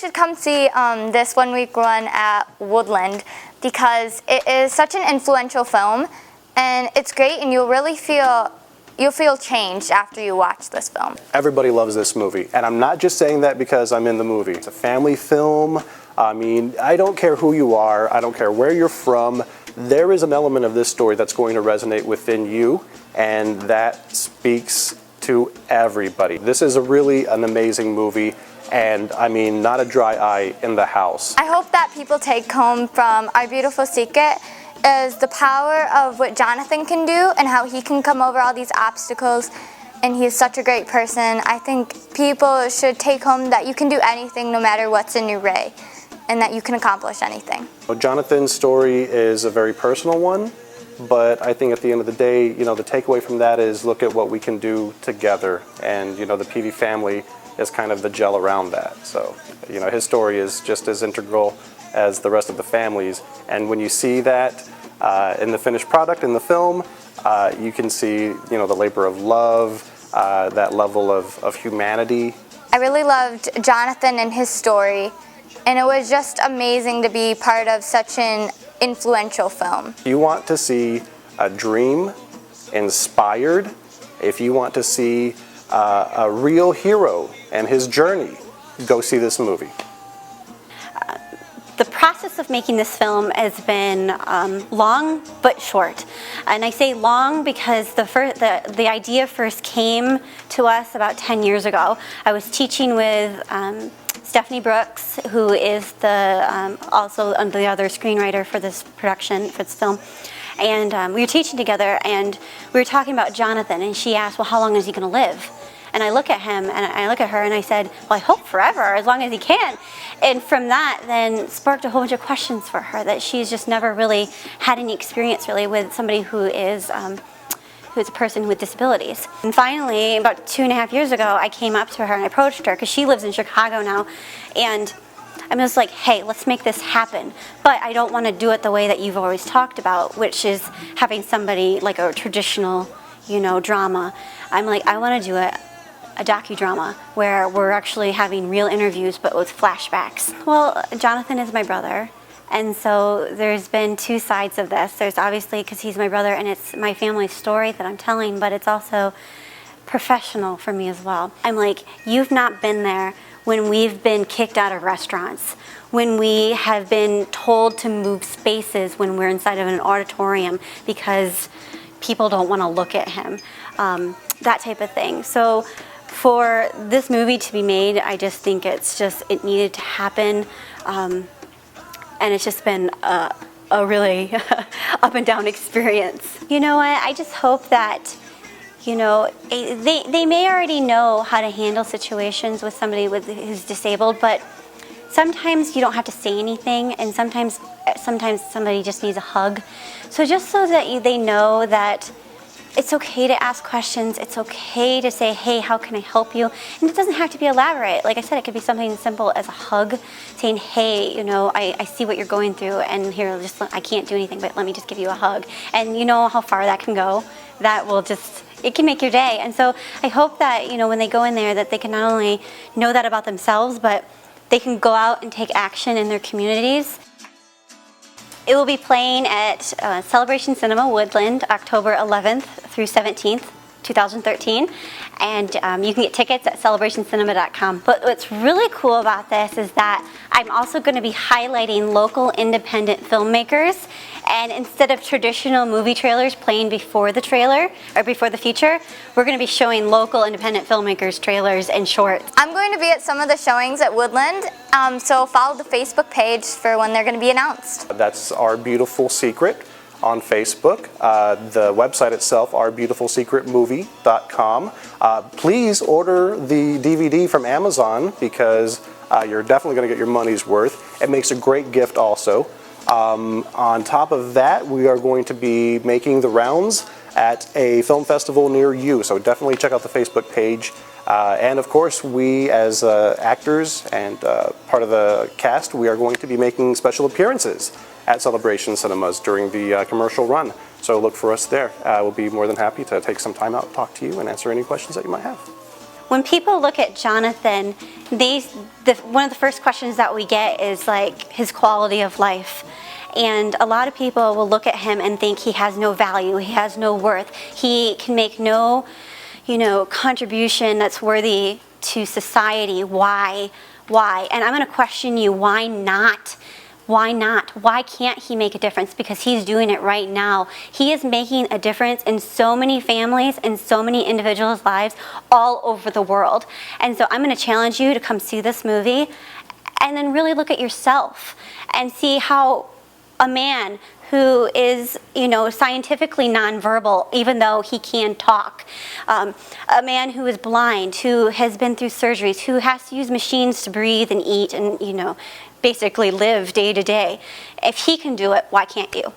should come see this one-week run at Woodland because it is such an influential film, and it's great, and you'll feel changed after you watch this film. Everybody loves this movie, and I'm not just saying that because I'm in the movie. It's a family film. I mean, I don't care who you are, I don't care where you're from, there is an element of this story that's going to resonate within you, and that speaks to everybody. This is really an amazing movie, and I mean, not a dry eye in the house. I hope that people take home from Our Beautiful Secret is the power of what Jonathan can do and how he can come over all these obstacles, and he's such a great person. I think people should take home that you can do anything no matter what's in your way, and that you can accomplish anything. Jonathan's story is a very personal one, but I think at the end of the day, the takeaway from that is look at what we can do together, and the Peavey family is kind of the gel around that. So, his story is just as integral as the rest of the families, and when you see that in the finished product in the film, you can see the labor of love, that level of humanity. I really loved Jonathan and his story, and it was just amazing to be part of such an influential film. If you want to see a dream inspired, if you want to see a real hero and his journey, go see this movie. The process of making this film has been long but short, and I say long because the idea first came to us about 10 years ago. I was teaching with Stephanie Brooks, who is also the other screenwriter for this production, for this film, and we were teaching together, and we were talking about Jonathan, and she asked, well, how long is he going to live? And I look at him, and I look at her, and I said, well, I hope forever, as long as he can. And from that then sparked a whole bunch of questions for her, that she's just never really had any experience really with somebody who is a person with disabilities. And finally, about 2.5 years ago, I came up to her and I approached her, because she lives in Chicago now, and I'm just like, hey, let's make this happen. But I don't want to do it the way that you've always talked about, which is having somebody like a traditional, drama. I'm like, I want to do a docudrama where we're actually having real interviews but with flashbacks. Well, Jonathan is my brother, and so there's been two sides of this. There's obviously, because he's my brother and it's my family's story that I'm telling, but it's also professional for me as well. I'm like, you've not been there when we've been kicked out of restaurants, when we have been told to move spaces when we're inside of an auditorium because people don't want to look at him, that type of thing. So for this movie to be made, I just think it needed to happen, and it's just been a really up and down experience. You know what, I just hope that, they may already know how to handle situations with somebody who's disabled, but sometimes you don't have to say anything, and sometimes somebody just needs a hug. So just so that they know that it's okay to ask questions, it's okay to say, hey, how can I help you? And it doesn't have to be elaborate. Like I said, it could be something as simple as a hug, saying, hey, I see what you're going through, and here, I can't do anything, but let me just give you a hug. And you know how far that can go? That will it can make your day. And so I hope that, when they go in there, that they can not only know that about themselves, but they can go out and take action in their communities. It will be playing at Celebration Cinema Woodland, October 11th through 17th, 2013, and you can get tickets at celebrationcinema.com. But what's really cool about this is that I'm also going to be highlighting local independent filmmakers, and instead of traditional movie trailers playing before the trailer or before the feature, we're going to be showing local independent filmmakers trailers and shorts. I'm going to be at some of the showings at Woodland, so follow the Facebook page for when they're going to be announced. That's Our Beautiful Secret on Facebook. The website itself, ourbeautifulsecretmovie.com. Please order the DVD from Amazon, because you're definitely going to get your money's worth. It makes a great gift also. On top of that, we are going to be making the rounds at a film festival near you, so definitely check out the Facebook page. And of course, we as actors and part of the cast, we are going to be making special appearances at Celebration Cinemas during the commercial run. So look for us there. We'll be more than happy to take some time out, talk to you, and answer any questions that you might have. when people look at Jonathan, one of the first questions that we get is like his quality of life. And a lot of people will look at him and think he has no value, he has no worth, he can make no, contribution that's worthy to society. Why? And I'm going to question you, why not? Why not? Why can't he make a difference? Because he's doing it right now. He is making a difference in so many families and so many individuals' lives all over the world. And so I'm going to challenge you to come see this movie and then really look at yourself and see how a man who is, scientifically nonverbal, even though he can talk, a man who is blind, who has been through surgeries, who has to use machines to breathe and eat and, basically live day to day. If he can do it, why can't you?